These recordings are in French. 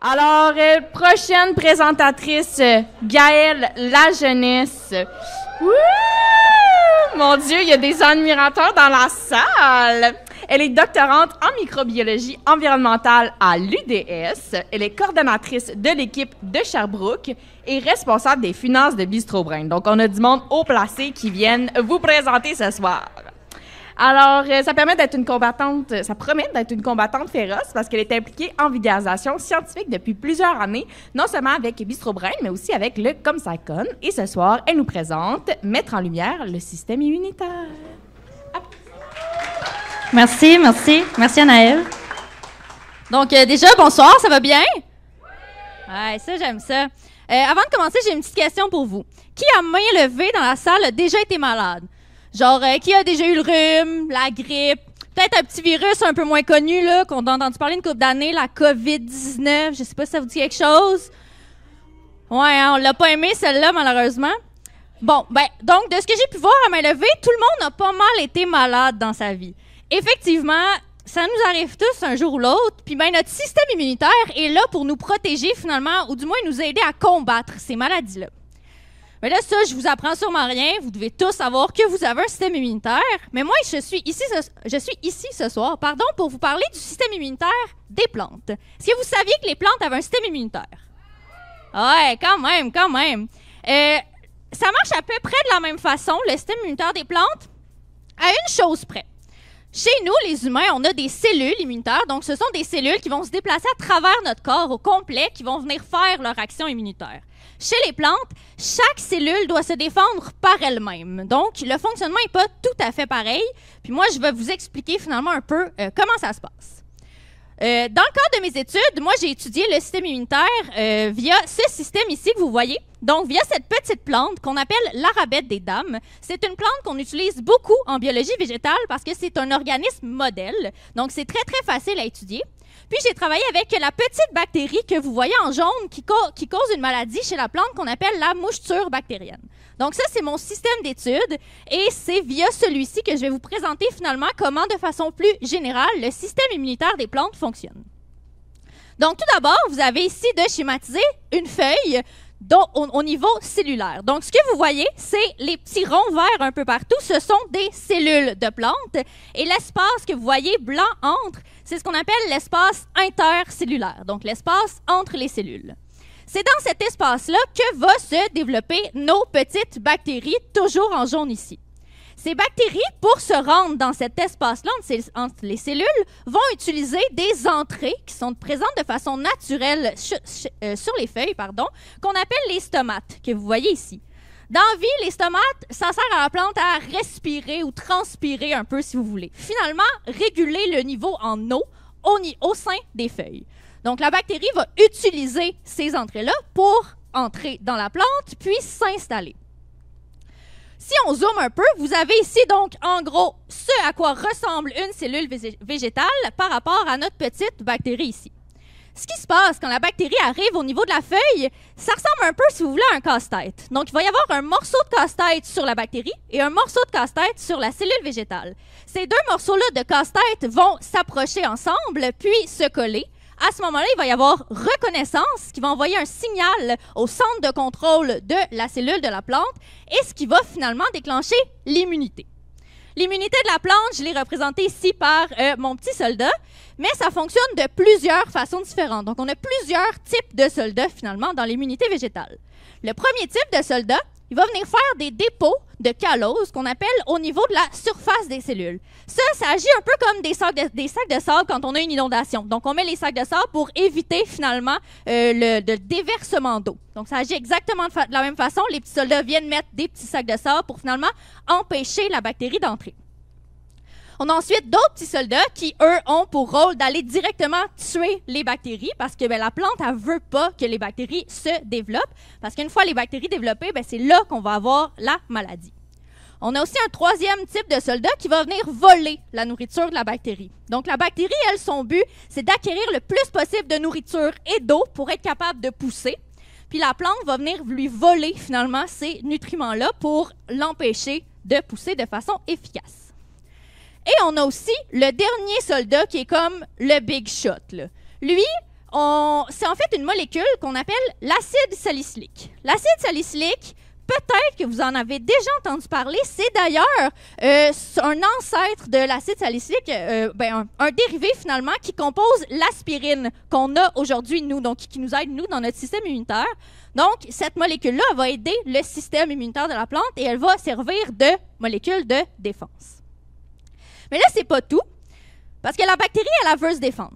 Alors, prochaine présentatrice, Gaëlle Lajeunesse. Wouh! Mon Dieu, il y a des admirateurs dans la salle. Elle est doctorante en microbiologie environnementale à l'UDS. Elle est coordonnatrice de l'équipe de Sherbrooke et responsable des finances de Bistro Brain. Donc, on a du monde haut placé qui viennent vous présenter ce soir. Alors, ça promet d'être une combattante féroce parce qu'elle est impliquée en vulgarisation scientifique depuis plusieurs années, non seulement avec Bistro Brain, mais aussi avec le ComSciCon. Et ce soir, elle nous présente Mettre en lumière le système immunitaire. Merci Anaëlle. Donc, déjà, bonsoir, ça va bien? Ouais, ça, j'aime ça. Avant de commencer, j'ai une petite question pour vous. Qui à main levée dans la salle a déjà été malade? Genre, qui a déjà eu le rhume, la grippe, peut-être un petit virus un peu moins connu, là, qu'on a entendu parler une couple d'années, la COVID-19, je sais pas si ça vous dit quelque chose. Ouais, hein, on l'a pas aimé, celle-là, malheureusement. Bon, donc, de ce que j'ai pu voir à main levée, tout le monde a pas mal été malade dans sa vie. Effectivement, ça nous arrive tous un jour ou l'autre, puis notre système immunitaire est là pour nous protéger, finalement, ou du moins nous aider à combattre ces maladies-là. Mais là, ça, je vous apprends sûrement rien. Vous devez tous savoir que vous avez un système immunitaire. Mais moi, je suis ici ce soir, pour vous parler du système immunitaire des plantes. Est-ce que vous saviez que les plantes avaient un système immunitaire? Ouais, quand même. Ça marche à peu près de la même façon, le système immunitaire des plantes, à une chose près. Chez nous, les humains, on a des cellules immunitaires. Donc, ce sont des cellules qui vont se déplacer à travers notre corps au complet, qui vont venir faire leur action immunitaire. Chez les plantes, chaque cellule doit se défendre par elle-même. Donc, le fonctionnement n'est pas tout à fait pareil. Puis moi, je vais vous expliquer finalement un peu comment ça se passe. Dans le cadre de mes études, moi, j'ai étudié le système immunitaire via ce système ici que vous voyez. Donc, via cette petite plante qu'on appelle l'arabette des dames. C'est une plante qu'on utilise beaucoup en biologie végétale parce que c'est un organisme modèle. Donc, c'est très, très facile à étudier. Puis, j'ai travaillé avec la petite bactérie que vous voyez en jaune qui cause une maladie chez la plante qu'on appelle la moucheture bactérienne. Donc, ça, c'est mon système d'études et c'est via celui-ci que je vais vous présenter finalement comment, de façon plus générale, le système immunitaire des plantes fonctionne. Donc, tout d'abord, vous avez ici de schématiser une feuille au niveau cellulaire. Donc, ce que vous voyez, c'est les petits ronds verts un peu partout. Ce sont des cellules de plantes. Et l'espace que vous voyez blanc entre, c'est ce qu'on appelle l'espace intercellulaire. Donc, l'espace entre les cellules. C'est dans cet espace-là que va se développer nos petites bactéries, toujours en jaune ici. Ces bactéries, pour se rendre dans cet espace-là entre les cellules, vont utiliser des entrées qui sont présentes de façon naturelle sur les feuilles, qu'on appelle les stomates, que vous voyez ici. Dans la vie, les stomates, ça sert à la plante à respirer ou transpirer un peu, si vous voulez. Finalement, réguler le niveau en eau au sein des feuilles. Donc, la bactérie va utiliser ces entrées-là pour entrer dans la plante, puis s'installer. Si on zoome un peu, vous avez ici donc en gros ce à quoi ressemble une cellule végétale par rapport à notre petite bactérie ici. Ce qui se passe quand la bactérie arrive au niveau de la feuille, ça ressemble un peu, si vous voulez, à un casse-tête. Donc, il va y avoir un morceau de casse-tête sur la bactérie et un morceau de casse-tête sur la cellule végétale. Ces deux morceaux-là de casse-tête vont s'approcher ensemble puis se coller. À ce moment-là, il va y avoir reconnaissance qui va envoyer un signal au centre de contrôle de la cellule de la plante et ce qui va finalement déclencher l'immunité. L'immunité de la plante, je l'ai représentée ici par mon petit soldat, mais ça fonctionne de plusieurs façons différentes. Donc, on a plusieurs types de soldats finalement dans l'immunité végétale. Le premier type de soldat, il va venir faire des dépôts de callose qu'on appelle au niveau de la surface des cellules. Ça agit un peu comme des sacs de sable quand on a une inondation. Donc, on met les sacs de sable pour éviter finalement le déversement d'eau. Donc, ça agit exactement de la même façon. Les petits soldats viennent mettre des petits sacs de sable pour finalement empêcher la bactérie d'entrer. On a ensuite d'autres petits soldats qui, eux, ont pour rôle d'aller directement tuer les bactéries parce que la plante, elle ne veut pas que les bactéries se développent parce qu'une fois les bactéries développées, c'est là qu'on va avoir la maladie. On a aussi un troisième type de soldat qui va venir voler la nourriture de la bactérie. Donc, la bactérie, elle, son but, c'est d'acquérir le plus possible de nourriture et d'eau pour être capable de pousser. Puis la plante va venir lui voler, finalement, ces nutriments-là pour l'empêcher de pousser de façon efficace. Et on a aussi le dernier soldat qui est comme le big shot, là. Lui, c'est en fait une molécule qu'on appelle l'acide salicylique. L'acide salicylique, peut-être que vous en avez déjà entendu parler, c'est d'ailleurs un ancêtre de l'acide salicylique, un dérivé finalement qui compose l'aspirine qu'on a aujourd'hui, nous, donc qui nous aide, nous, dans notre système immunitaire. Donc, cette molécule-là va aider le système immunitaire de la plante et elle va servir de molécule de défense. Mais là, c'est pas tout, parce que la bactérie, elle veut se défendre.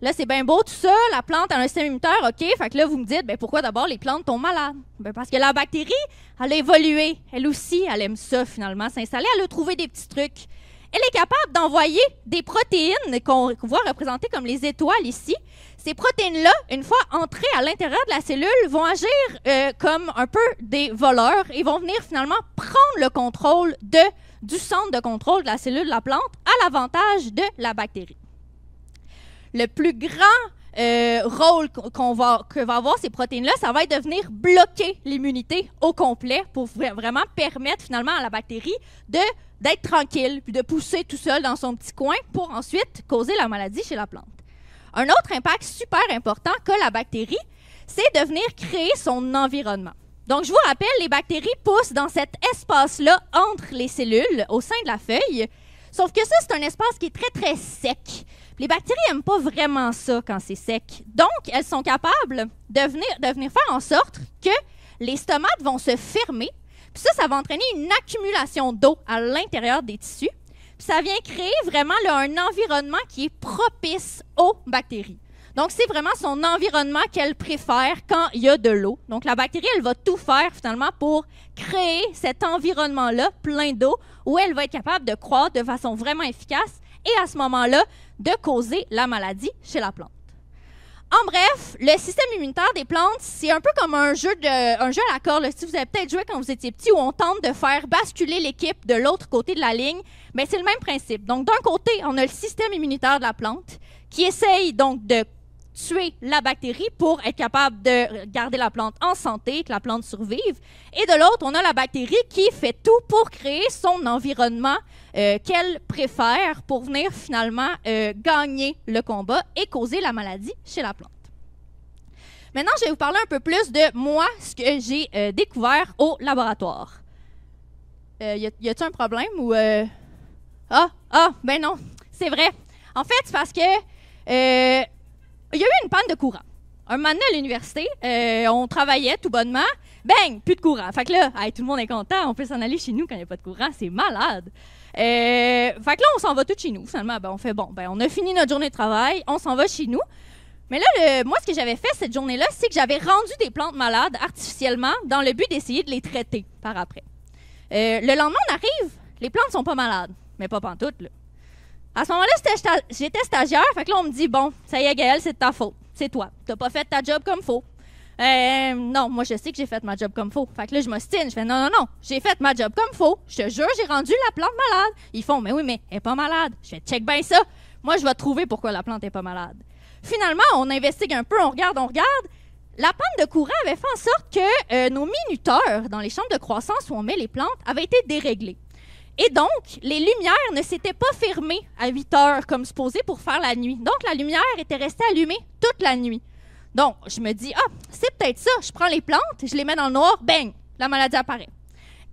Là, c'est bien beau tout ça, la plante a un système immunitaire, OK, fait que là, vous me dites, pourquoi d'abord les plantes tombent malades? Parce que la bactérie, elle a évolué, elle aussi, elle aime ça finalement, s'installer, elle a trouvé des petits trucs. Elle est capable d'envoyer des protéines qu'on voit représentées comme les étoiles ici. Ces protéines-là, une fois entrées à l'intérieur de la cellule, vont agir comme un peu des voleurs et vont venir finalement prendre le contrôle du centre de contrôle de la cellule de la plante à l'avantage de la bactérie. Le plus grand rôle que va avoir ces protéines-là, ça va être de venir bloquer l'immunité au complet pour vraiment permettre finalement à la bactérie d'être tranquille puis de pousser tout seul dans son petit coin pour ensuite causer la maladie chez la plante. Un autre impact super important qu'a la bactérie, c'est de venir créer son environnement. Donc, je vous rappelle, les bactéries poussent dans cet espace-là entre les cellules au sein de la feuille, sauf que ça, c'est un espace qui est très, très sec. Les bactéries n'aiment pas vraiment ça quand c'est sec. Donc, elles sont capables de venir faire en sorte que les stomates vont se fermer. Puis ça va entraîner une accumulation d'eau à l'intérieur des tissus. Puis ça vient créer vraiment là, un environnement qui est propice aux bactéries. Donc, c'est vraiment son environnement qu'elle préfère quand il y a de l'eau. Donc, la bactérie, elle va tout faire finalement pour créer cet environnement-là plein d'eau où elle va être capable de croître de façon vraiment efficace et à ce moment-là, de causer la maladie chez la plante. En bref, le système immunitaire des plantes, c'est un peu comme un jeu à la corde. Si vous avez peut-être joué quand vous étiez petit où on tente de faire basculer l'équipe de l'autre côté de la ligne, mais c'est le même principe. Donc, d'un côté, on a le système immunitaire de la plante qui essaye donc de tuer la bactérie pour être capable de garder la plante en santé, que la plante survive. Et de l'autre, on a la bactérie qui fait tout pour créer son environnement qu'elle préfère pour venir finalement gagner le combat et causer la maladie chez la plante. Maintenant, je vais vous parler un peu plus de moi, ce que j'ai découvert au laboratoire. Y a-t-il un problème ou... ben non, c'est vrai. En fait, c'est parce que... il y a eu une panne de courant. Un moment donné à l'université, on travaillait tout bonnement, bang, plus de courant. Fait que là, tout le monde est content, on peut s'en aller chez nous quand il n'y a pas de courant, c'est malade. Fait que là, on s'en va tous chez nous. Finalement, on fait on a fini notre journée de travail, on s'en va chez nous. Mais là, moi, ce que j'avais fait cette journée-là, c'est que j'avais rendu des plantes malades artificiellement dans le but d'essayer de les traiter par après. Le lendemain, on arrive, les plantes sont pas malades, mais pas pantoute, là. À ce moment-là, j'étais stagiaire, fait que là, on me dit, bon, ça y est, Gaëlle, c'est de ta faute. C'est toi. T'as pas fait ta job comme faut. Non, moi, je sais que j'ai fait ma job comme faut. Fait que là, je m'ostine. Je fais, non, j'ai fait ma job comme faut. Je te jure, j'ai rendu la plante malade. Ils font, mais oui, mais elle est pas malade. Je fais, check bien ça. Moi, je vais trouver pourquoi la plante est pas malade. Finalement, on investigue un peu, on regarde. La panne de courant avait fait en sorte que nos minuteurs dans les chambres de croissance où on met les plantes avaient été déréglés. Et donc, les lumières ne s'étaient pas fermées à 8 heures comme supposé pour faire la nuit. Donc, la lumière était restée allumée toute la nuit. Donc, je me dis, c'est peut-être ça. Je prends les plantes, je les mets dans le noir, bang, la maladie apparaît.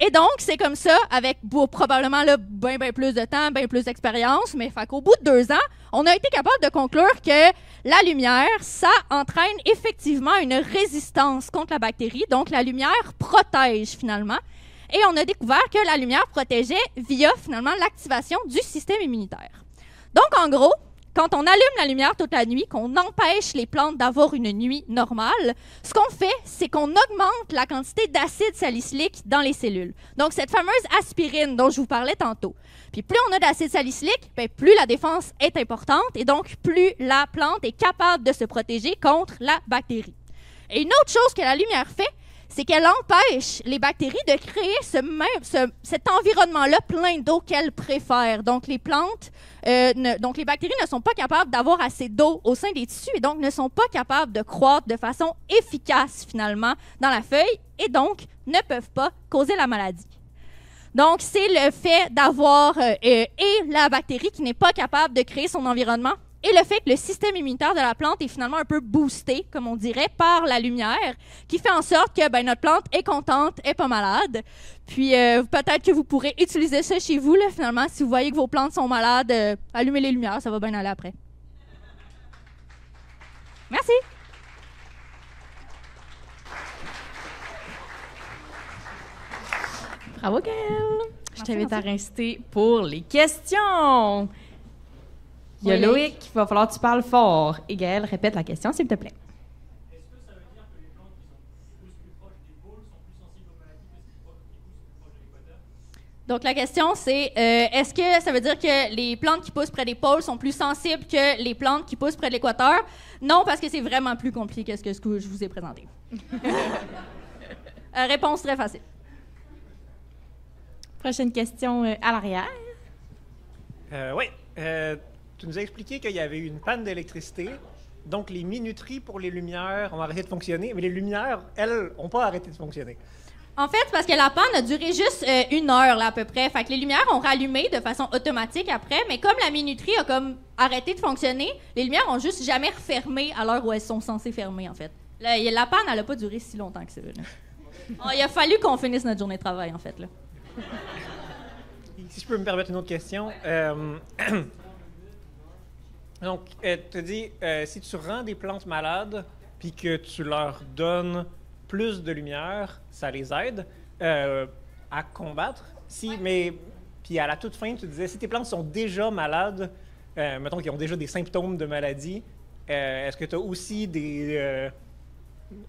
Et donc, c'est comme ça, avec probablement bien plus de temps, bien plus d'expérience, mais fait qu'au bout de 2 ans, on a été capable de conclure que la lumière, ça entraîne effectivement une résistance contre la bactérie. Donc, la lumière protège finalement. Et on a découvert que la lumière protégeait via, finalement, l'activation du système immunitaire. Donc, en gros, quand on allume la lumière toute la nuit, qu'on empêche les plantes d'avoir une nuit normale, ce qu'on fait, c'est qu'on augmente la quantité d'acide salicylique dans les cellules. Donc, cette fameuse aspirine dont je vous parlais tantôt. Puis, plus on a d'acide salicylique, plus la défense est importante et donc, plus la plante est capable de se protéger contre la bactérie. Et une autre chose que la lumière fait, c'est qu'elle empêche les bactéries de créer cet environnement-là plein d'eau qu'elles préfèrent. Donc, les bactéries ne sont pas capables d'avoir assez d'eau au sein des tissus et donc ne sont pas capables de croître de façon efficace, finalement, dans la feuille et donc ne peuvent pas causer la maladie. Donc, c'est le fait d'avoir et la bactérie qui n'est pas capable de créer son environnement et le fait que le système immunitaire de la plante est finalement un peu boosté, comme on dirait, par la lumière, qui fait en sorte que notre plante est contente, est pas malade. Puis peut-être que vous pourrez utiliser ça chez vous, là, finalement, si vous voyez que vos plantes sont malades, allumez les lumières, ça va bien aller après. Merci. Bravo, Gaëlle. Je t'invite à rester pour les questions. Il y a Loïc, il va falloir que tu parles fort. Et Gaëlle, répète la question, s'il te plaît. Est-ce que ça veut dire que les plantes qui poussent plus proches des pôles sont plus sensibles aux maladies que celles qui poussent plus proches de l'équateur? Donc, la question, c'est est-ce que ça veut dire que les plantes qui poussent près des pôles sont plus sensibles que les plantes qui poussent près de l'équateur? Non, parce que c'est vraiment plus compliqué que ce que je vous ai présenté. Réponse très facile. Prochaine question à l'arrière. Oui. Tu nous as expliqué qu'il y avait eu une panne d'électricité. Donc, les minuteries pour les lumières ont arrêté de fonctionner. Mais les lumières, elles, n'ont pas arrêté de fonctionner. En fait, parce que la panne a duré juste 1 heure, là, à peu près. Fait que les lumières ont rallumé de façon automatique après. Mais comme la minuterie a comme arrêté de fonctionner, les lumières ont juste jamais refermé à l'heure où elles sont censées fermer, en fait. La panne, elle n'a pas duré si longtemps que ça. Il a fallu qu'on finisse notre journée de travail, en fait, là. Si je peux me permettre une autre question. Donc, tu dis, si tu rends des plantes malades puis que tu leur donnes plus de lumière, ça les aide à combattre. Mais puis à la toute fin, tu disais, si tes plantes sont déjà malades, mettons qu'ils ont déjà des symptômes de maladie, est-ce que tu as aussi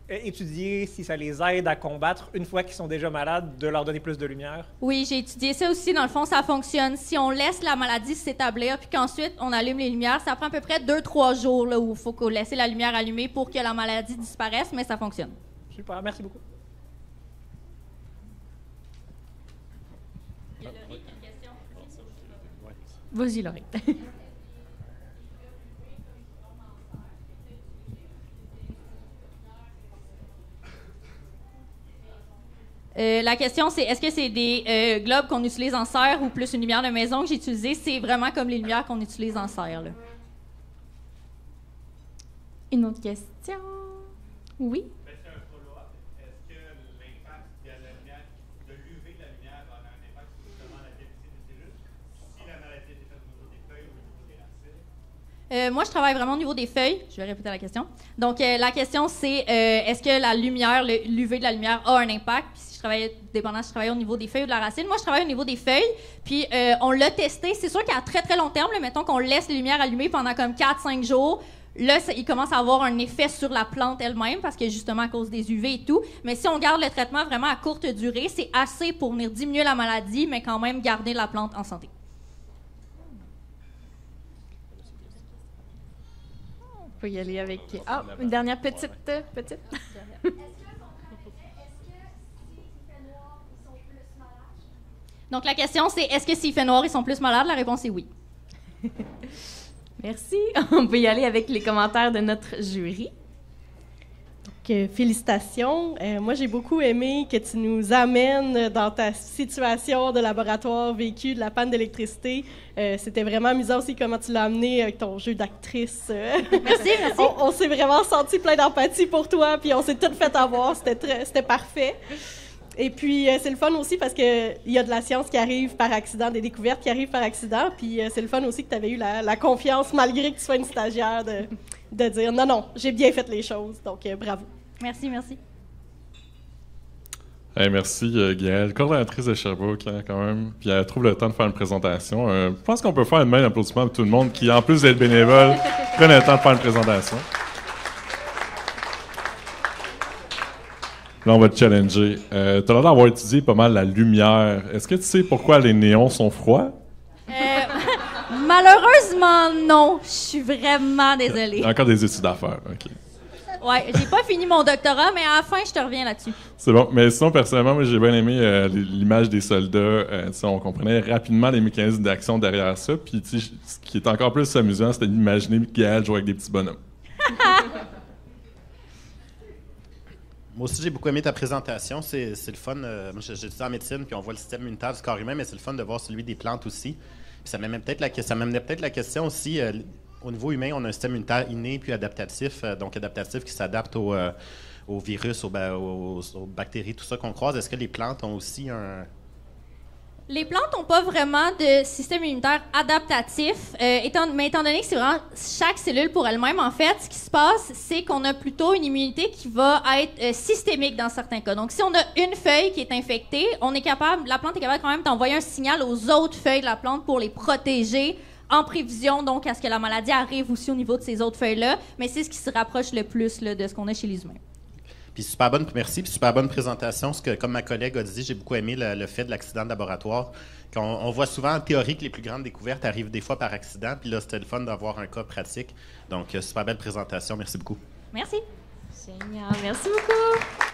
étudié si ça les aide à combattre une fois qu'ils sont déjà malades, de leur donner plus de lumière? Oui, j'ai étudié ça aussi. Dans le fond, ça fonctionne. Si on laisse la maladie s'établir puis qu'ensuite on allume les lumières, ça prend à peu près 2-3 jours là, où il faut qu'on laisse la lumière allumée pour que la maladie disparaisse, mais ça fonctionne. Super, merci beaucoup. Vas-y, Laurie. La question, c'est est-ce que c'est des globes qu'on utilise en serre ou plus une lumière de maison que j'ai utilisée? C'est vraiment comme les lumières qu'on utilise en serre, là. Une autre question? Oui? C'est un follow-up. Est-ce que l'impact de la lumière, de l'UV de la lumière, a un impact sur justement la qualité des cellules? Si la maladie est faite au niveau des feuilles ou au niveau des racines? Moi, je travaille vraiment au niveau des feuilles. Je vais répéter la question. Donc, la question, c'est est-ce que la lumière, l'UV de la lumière a un impact? Puis si je travaille au niveau des feuilles ou de la racine. Moi, je travaille au niveau des feuilles. Puis, on l'a testé. C'est sûr qu'à très, très long terme, là, mettons qu'on laisse les lumières allumées pendant comme 4-5 jours, là, il commence à avoir un effet sur la plante elle-même parce que justement à cause des UV et tout. Mais si on garde le traitement vraiment à courte durée, c'est assez pour venir diminuer la maladie, mais quand même garder la plante en santé. On peut y aller avec... Ah, une dernière petite. Donc, la question, c'est est-ce que s'il fait noir, ils sont plus malades? La réponse est oui. Merci. On peut y aller avec les commentaires de notre jury. Donc, félicitations. Moi, j'ai beaucoup aimé que tu nous amènes dans ta situation de laboratoire vécue de la panne d'électricité. C'était vraiment amusant aussi comment tu l'as amené avec ton jeu d'actrice. Merci. On s'est vraiment senti plein d'empathie pour toi, puis on s'est tout fait avoir. C'était parfait. Et puis, c'est le fun aussi parce qu'il y a de la science qui arrive par accident, des découvertes qui arrivent par accident. Puis, c'est le fun aussi que tu avais eu la confiance, malgré que tu sois une stagiaire, de dire non, j'ai bien fait les choses. Donc, bravo. Merci. Hey, merci, Gaëlle, coordonnatrice de Sherbrooke, hein, quand même. Puis elle trouve le temps de faire une présentation. Je pense qu'on peut faire une main d'applaudissement pour tout le monde qui, en plus d'être bénévole, prennent le temps de faire une présentation. Là, on va te challenger. Tu as l'air d'avoir étudié pas mal la lumière. Est-ce que tu sais pourquoi les néons sont froids? Malheureusement, non. Je suis vraiment désolée. Il y a encore des études à faire. OK. Ouais, j'ai pas fini mon doctorat, mais à la fin, je te reviens là-dessus. C'est bon. Mais sinon, personnellement, moi, j'ai bien aimé l'image des soldats. On comprenait rapidement les mécanismes d'action derrière ça. Puis, ce qui est encore plus amusant, c'était d'imaginer Gaëlle jouer avec des petits bonhommes. Moi aussi, j'ai beaucoup aimé ta présentation. C'est le fun. Moi, j'étudie en médecine, puis on voit le système immunitaire du corps humain, mais c'est le fun de voir celui des plantes aussi. Puis ça m'amenait peut-être la question aussi. au niveau humain, on a un système immunitaire inné puis adaptatif. Donc, adaptatif qui s'adapte aux virus, aux bactéries, tout ça qu'on croise. Est-ce que les plantes ont aussi un... Les plantes n'ont pas vraiment de système immunitaire adaptatif, mais étant donné que c'est vraiment chaque cellule pour elle-même, en fait, ce qui se passe, c'est qu'on a plutôt une immunité qui va être systémique dans certains cas. Donc, si on a une feuille qui est infectée, la plante est capable quand même d'envoyer un signal aux autres feuilles de la plante pour les protéger en prévision, donc, à ce que la maladie arrive aussi au niveau de ces autres feuilles-là. Mais c'est ce qui se rapproche le plus là, de ce qu'on a chez les humains. Puis merci, puis super bonne présentation. Ce que, comme ma collègue a dit, j'ai beaucoup aimé le fait de l'accident de laboratoire. On voit souvent en théorie que les plus grandes découvertes arrivent des fois par accident, puis là, c'était le fun d'avoir un cas pratique. Donc, super belle présentation. Merci beaucoup. Merci. Génial. Merci beaucoup.